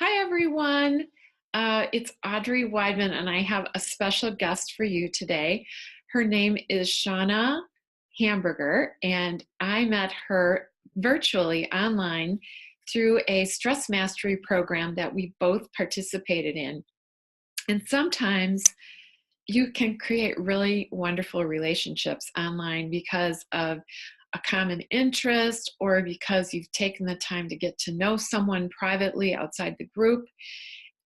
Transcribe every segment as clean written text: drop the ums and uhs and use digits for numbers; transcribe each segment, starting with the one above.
Hi, everyone. It's Audrey Weidman, and I have a special guest for you today. Her name is Shauna Hamburger, and I met her virtually online through a stress mastery program that we both participated in. And sometimes you can create really wonderful relationships online because of a common interest or because you've taken the time to get to know someone privately outside the group.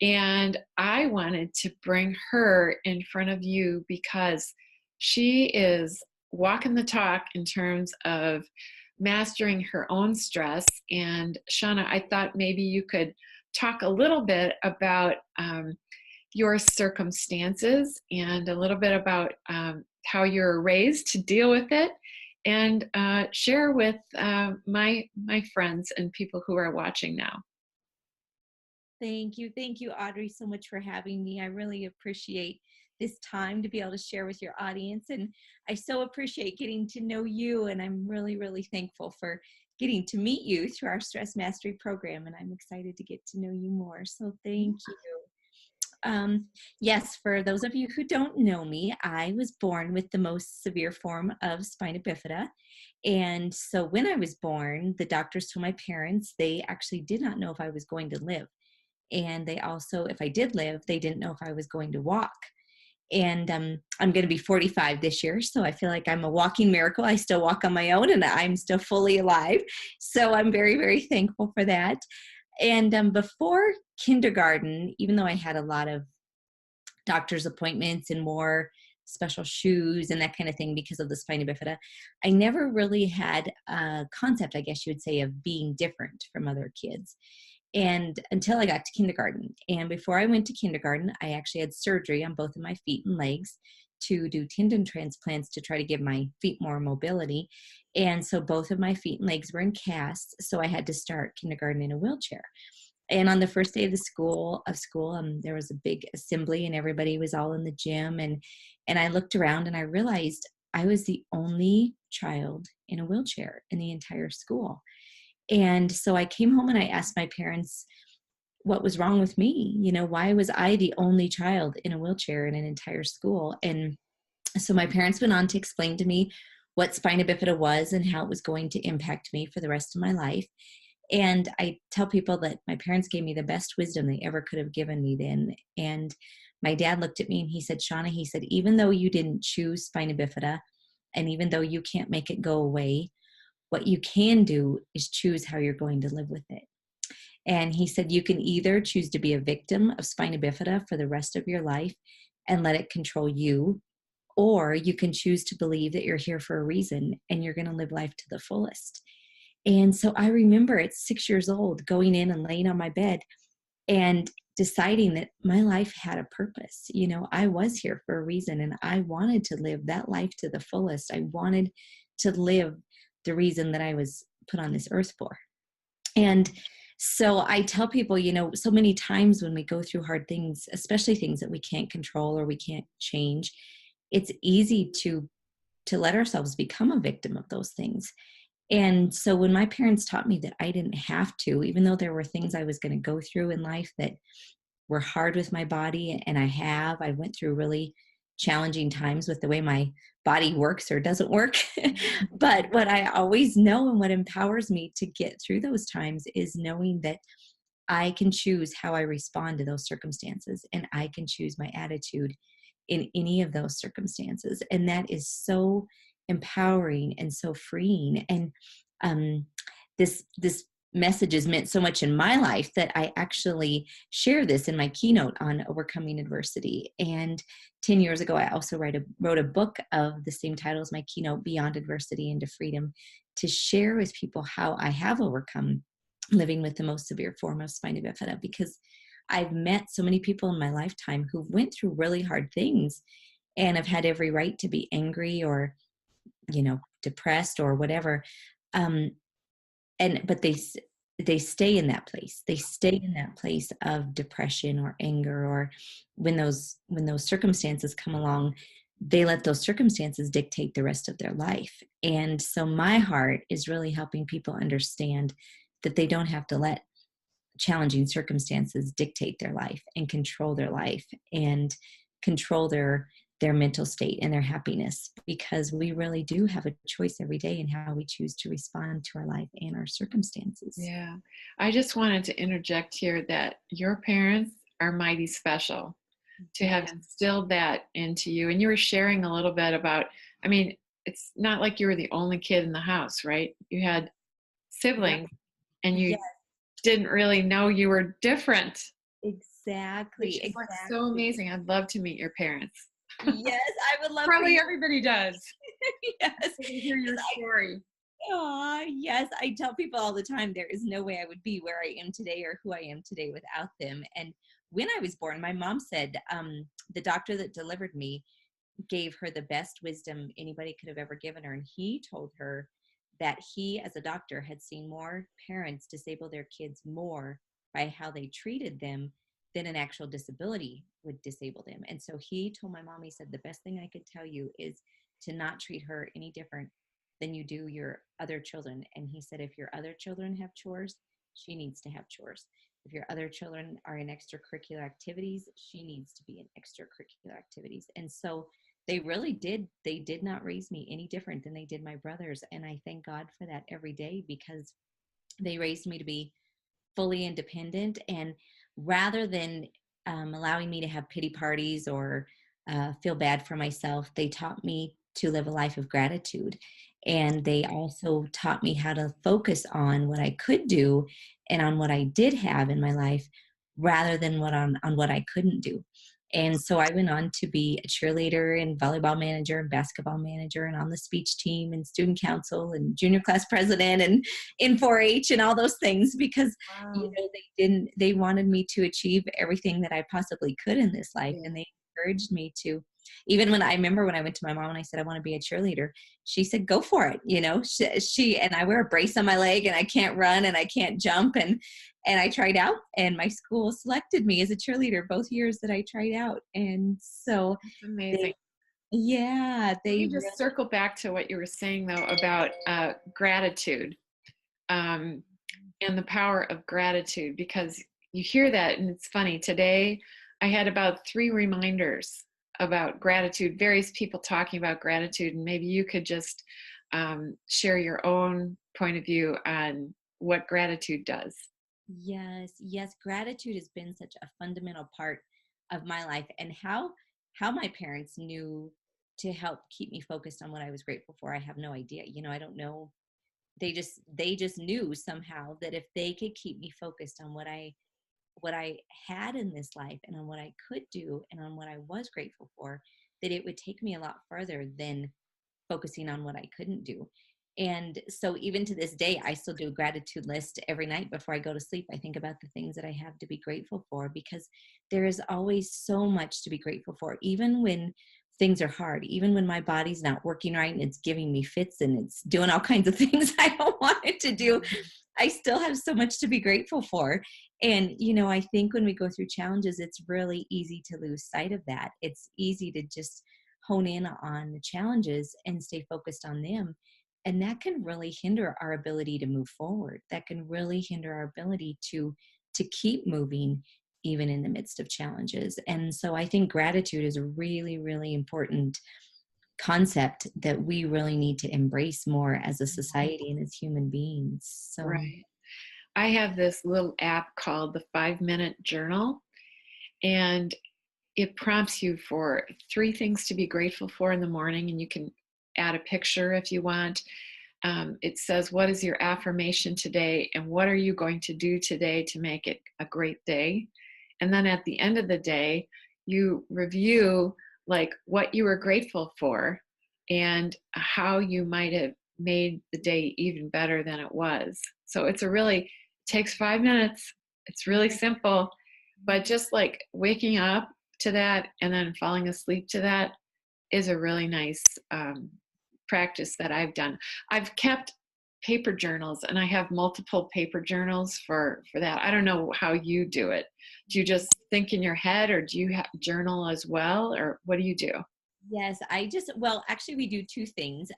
And I wanted to bring her in front of you because she is walking the talk in terms of mastering her own stress. And Shauna, I thought maybe you could talk a little bit about your circumstances and a little bit about how you're raised to deal with it, and share with my friends and people who are watching now. Thank you. Thank you, Audrey, so much for having me. I really appreciate this time to be able to share with your audience. And I so appreciate getting to know you. And I'm really, really thankful for getting to meet you through our Stress Mastery program. And I'm excited to get to know you more. So thank you. Yes, for those of you who don't know me, I was born with the most severe form of spina bifida. And so when I was born, the doctors told my parents they actually did not know if I was going to live. And they also, if I did live, they didn't know if I was going to walk. And I'm going to be 45 this year, so I feel like I'm a walking miracle. I still walk on my own, and I'm still fully alive. So I'm very, very thankful for that. And before kindergarten, even though I had a lot of doctor's appointments and more special shoes and that kind of thing because of the spina bifida, I never really had a concept, I guess you would say, of being different from other kids. And until I got to kindergarten. And before I went to kindergarten, I actually had surgery on both of my feet and legs to do tendon transplants to try to give my feet more mobility. And so both of my feet and legs were in casts. So I had to start kindergarten in a wheelchair. And on the first day of the school, there was a big assembly and everybody was all in the gym. And I looked around and I realized I was the only child in a wheelchair in the entire school. And so I came home and I asked my parents what was wrong with me. Why was I the only child in a wheelchair in an entire school? And so my parents went on to explain to me what spina bifida was and how it was going to impact me for the rest of my life. And I tell people that my parents gave me the best wisdom they ever could have given me then. And my dad looked at me and he said, Shauna, he said, even though you didn't choose spina bifida, and even though you can't make it go away, what you can do is choose how you're going to live with it. And he said, you can either choose to be a victim of spina bifida for the rest of your life and let it control you, or you can choose to believe that you're here for a reason and you're going to live life to the fullest. And so I remember at 6 years old going in and laying on my bed and deciding that my life had a purpose. I was here for a reason and I wanted to live that life to the fullest. I wanted to live the reason that I was put on this earth for. And so I tell people, so many times when we go through hard things, especially things that we can't control or we can't change, it's easy to let ourselves become a victim of those things. And so when my parents taught me that I didn't have to, even though there were things I was going to go through in life that were hard with my body, and I went through really challenging times with the way my body works or doesn't work. But what I always know and what empowers me to get through those times is knowing that I can choose how I respond to those circumstances, and I can choose my attitude in any of those circumstances. And that is so empowering and so freeing. And this message has meant so much in my life that I actually share this in my keynote on overcoming adversity. And 10 years ago, I also wrote a book of the same title as my keynote, Beyond Adversity into Freedom, to share with people how I have overcome living with the most severe form of spina bifida, because I've met so many people in my lifetime who went through really hard things and have had every right to be angry or, depressed or whatever. But they stay in that place. They stay in that place of depression or anger, or when those circumstances come along, they let those circumstances dictate the rest of their life. And so my heart is really helping people understand that they don't have to let challenging circumstances dictate their life and control their life and control their mental state and their happiness, because we really do have a choice every day in how we choose to respond to our life and our circumstances. Yeah. I just wanted to interject here that your parents are mighty special to have Yeah. instilled that into you. And you were sharing a little bit about, I mean, it's not like you were the only kid in the house, right? You had Right. siblings and Yeah, you didn't really know you were different, exactly. which is like so Exactly. amazing. I'd love to meet your parents. Yes, I would love for Probably you. everybody does. Yes. To hear your story. Yes, I tell people all the time there is no way I would be where I am today or who I am today without them. And when I was born, my mom said the doctor that delivered me gave her the best wisdom anybody could have ever given her. And he told her that he, as a doctor, had seen more parents disable their kids more by how they treated them than an actual disability would disable them. And so he told my mom, he said, the best thing I could tell you is to not treat her any different than you do your other children. And he said, if your other children have chores, she needs to have chores. If your other children are in extracurricular activities, she needs to be in extracurricular activities. And so they did not raise me any different than they did my brothers. And I thank God for that every day, because they raised me to be fully independent. And rather than allowing me to have pity parties or feel bad for myself, they taught me to live a life of gratitude. And they also taught me how to focus on what I could do and on what I did have in my life, rather than on what I couldn't do. And so I went on to be a cheerleader and volleyball manager and basketball manager and on the speech team and student council and junior class president and in 4-H and all those things, because Wow. they wanted me to achieve everything that I possibly could in this life. Yeah. And they encouraged me to, even when I remember when I went to my mom and I said I want to be a cheerleader, she said go for it. She and I wear a brace on my leg and I can't run and I can't jump, and I tried out, and my school selected me as a cheerleader both years that I tried out. And so It's amazing. they yeah, Let they me really just circle back to what you were saying, though, about gratitude, um, and the power of gratitude, because you hear that, and it's funny. Today, I had about 3 reminders about gratitude, various people talking about gratitude, and maybe you could just share your own point of view on what gratitude does. Yes, gratitude has been such a fundamental part of my life, and how my parents knew to help keep me focused on what I was grateful for. I have no idea. I don't know. They just knew somehow that if they could keep me focused on what I had in this life and on what I could do and on what I was grateful for, that it would take me a lot further than focusing on what I couldn't do. And so even to this day, I still do a gratitude list every night before I go to sleep. I think about the things that I have to be grateful for, because there is always so much to be grateful for, even when things are hard, even when my body's not working right and it's giving me fits and it's doing all kinds of things I don't want it to do. I still have so much to be grateful for. And, I think when we go through challenges, it's really easy to lose sight of that. It's easy to just hone in on the challenges and stay focused on them. And that can really hinder our ability to move forward. That can really hinder our ability to keep moving even in the midst of challenges. And so I think gratitude is a really, really important concept that we really need to embrace more as a society and as human beings. So Right. I have this little app called the 5 Minute Journal, and it prompts you for 3 things to be grateful for in the morning, and you can add a picture if you want. It says, what is your affirmation today, and what are you going to do today to make it a great day? And then at the end of the day, you review like what you were grateful for and how you might have made the day even better than it was. So it's a really takes 5 minutes. It's really simple, but just like waking up to that and then falling asleep to that is a really nice practice that I've done. I've kept paper journals, and I have multiple paper journals for that. I don't know how you do it. Do you just think in your head, or do you journal as well, or what do you do? yes, well, actually we do two things.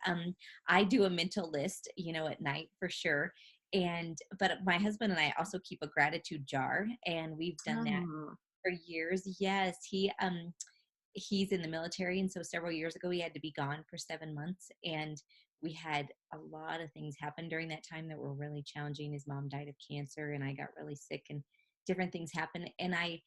I do a mental list, at night for sure. But my husband and I also keep a gratitude jar, and we've done that Oh, for years. Yes, he's in the military, and so several years ago he had to be gone for 7 months, and we had a lot of things happen during that time that were really challenging. His mom died of cancer, and I got really sick, and different things happened. And I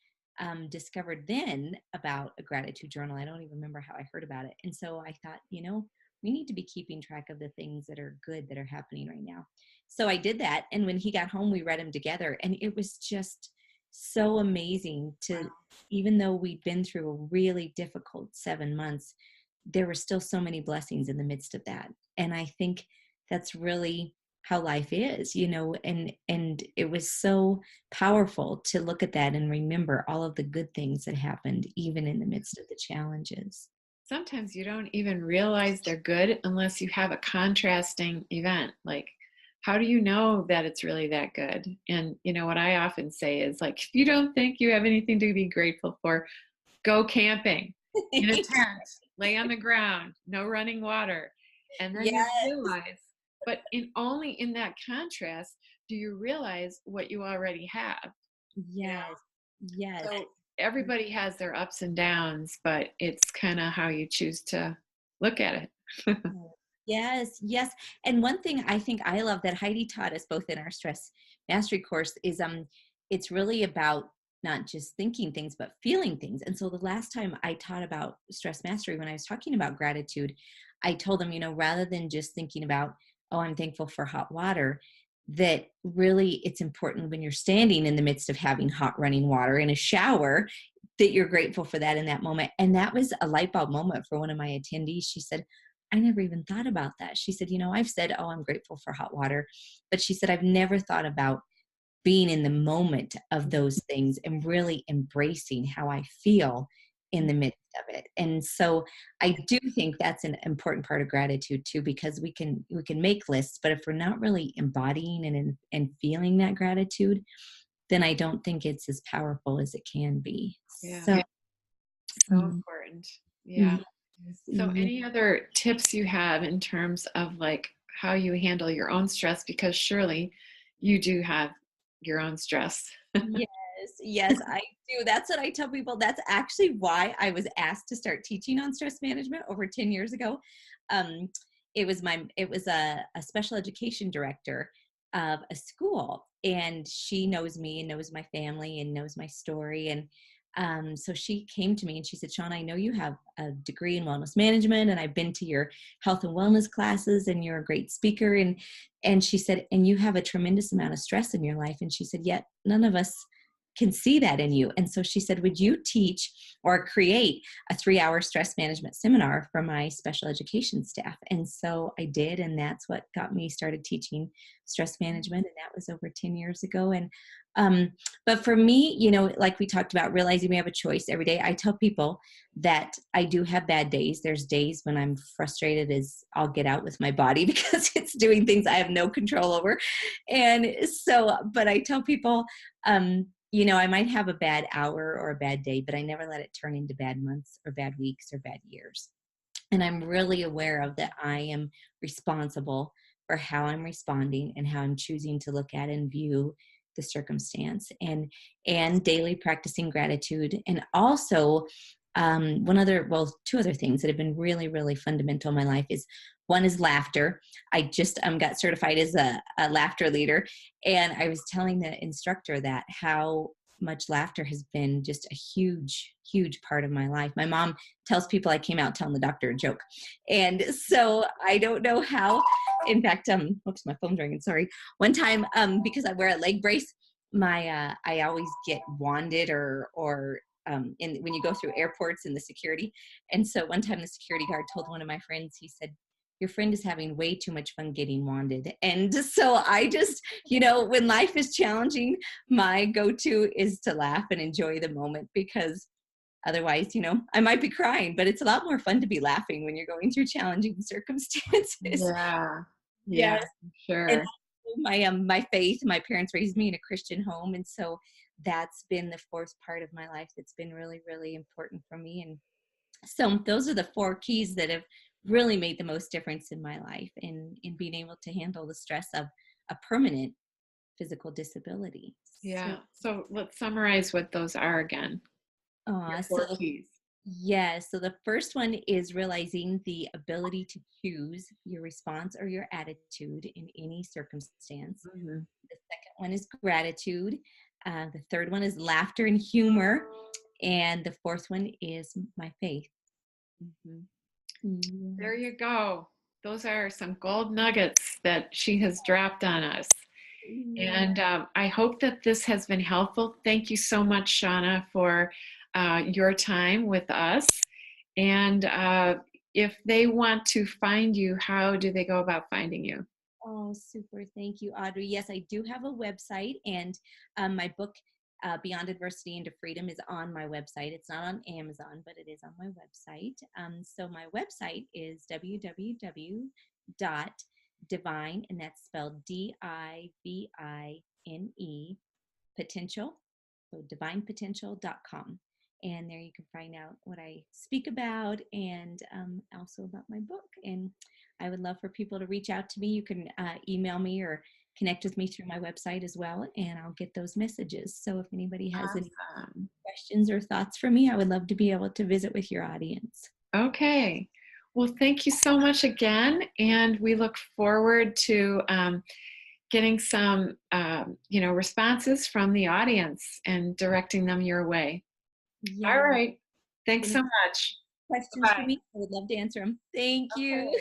discovered then about a gratitude journal. I don't even remember how I heard about it. And so I thought, we need to be keeping track of the things that are good that are happening right now. So I did that. And when he got home, we read them together. And it was just so amazing to, even though we'd been through a really difficult 7 months, there were still so many blessings in the midst of that. And I think that's really how life is, and it was so powerful to look at that and remember all of the good things that happened, even in the midst of the challenges. sometimes you don't even realize they're good unless you have a contrasting event. Like, how do you know that it's really that good? And what I often say is, like, if you don't think you have anything to be grateful for, go camping in a tent, lay on the ground, no running water. And then you Yes, realize, but only in that contrast do you realize what you already have. You know? yes, yes. So everybody has their ups and downs, but it's kind of how you choose to look at it. Yes, yes. And one thing I think I love that Heidi taught us both in our stress mastery course is it's really about not just thinking things but feeling things. And so the last time I taught about stress mastery, when I was talking about gratitude, I told them, rather than just thinking about, oh, I'm thankful for hot water, that really it's important when you're standing in the midst of having hot running water in a shower, that you're grateful for that in that moment. And that was a light bulb moment for one of my attendees. She said, I never even thought about that. She said, I've said, oh, I'm grateful for hot water. But she said, I've never thought about being in the moment of those things and really embracing how I feel in the midst of it. And so I do think that's an important part of gratitude too, because we can make lists, but if we're not really embodying and feeling that gratitude, then I don't think it's as powerful as it can be. Yeah, So, so mm, important. Yeah. yes, So yes. any other tips you have in terms of like how you handle your own stress? Because surely you do have your own stress. Yes, yes, I do. That's what I tell people. That's actually why I was asked to start teaching on stress management over 10 years ago. Um, it was a special education director of a school, and she knows me and knows my family and knows my story. And so she came to me and she said, Shauna, I know you have a degree in wellness management, and I've been to your health and wellness classes, and you're a great speaker. And she said, and you have a tremendous amount of stress in your life. And she said, yet none of us can see that in you. And so she said, would you teach or create a 3-hour stress management seminar for my special education staff? And so I did. And that's what got me started teaching stress management. And that was over 10 years ago. And but for me, like we talked about, realizing we have a choice every day. I tell people that I do have bad days. There's days when I'm frustrated as I'll get out with my body because it's doing things I have no control over. And so, but I tell people, I might have a bad hour or a bad day, but I never let it turn into bad months or bad weeks or bad years. And I'm really aware of that I am responsible for how I'm responding and how I'm choosing to look at and view the circumstance, and daily practicing gratitude. And also two other things that have been really, really fundamental in my life is, one is laughter. I just got certified as a laughter leader. And I was telling the instructor that how much laughter has been just a huge, huge part of my life. My mom tells people I came out telling the doctor a joke. And so I don't know how, in fact, oops, my phone's ringing, sorry. One time, because I wear a leg brace, I always get wanded when you go through airports and the security. And so one time the security guard told one of my friends, he said, your friend is having way too much fun getting wanded. And so I just, when life is challenging, my go-to is to laugh and enjoy the moment, because otherwise, I might be crying, but it's a lot more fun to be laughing when you're going through challenging circumstances. Yeah. Yeah, Yes. And sure. my faith, my parents raised me in a Christian home. And so that's been the fourth part of my life that's been really, really important for me. And so those are the 4 keys that have really made the most difference in my life in being able to handle the stress of a permanent physical disability. Yeah. So, So let's summarize what those are again. Your four so keys. yes. So the first one is realizing the ability to choose your response or your attitude in any circumstance. Mhm. The second one is gratitude. The third one is laughter and humor. And the fourth one is my faith. Mhm. There Yes. you go. Those are some gold nuggets that she has dropped on us. Yeah. And I hope that this has been helpful. Thank you so much, Shauna, for your time with us. And if they want to find you, how do they go about finding you? Oh, super. Thank you, Audrey. Yes, I do have a website, and my book, Beyond Adversity into Freedom, is on my website. It's not on Amazon, but it is on my website. So my website is www.divine, and that's spelled DIVINE, potential, so divinepotential.com. And there you can find out what I speak about and also about my book. And I would love for people to reach out to me. You can email me or connect with me through my website as well, and I'll get those messages. So if anybody has any Awesome. questions or thoughts for me, I would love to be able to visit with your audience. Okay. Well, thank you so much again. And we look forward to getting some, responses from the audience and directing them your way. All Yeah. right. Thanks Any so much. questions for Bye. me? I would love to answer them. Thank you. Okay.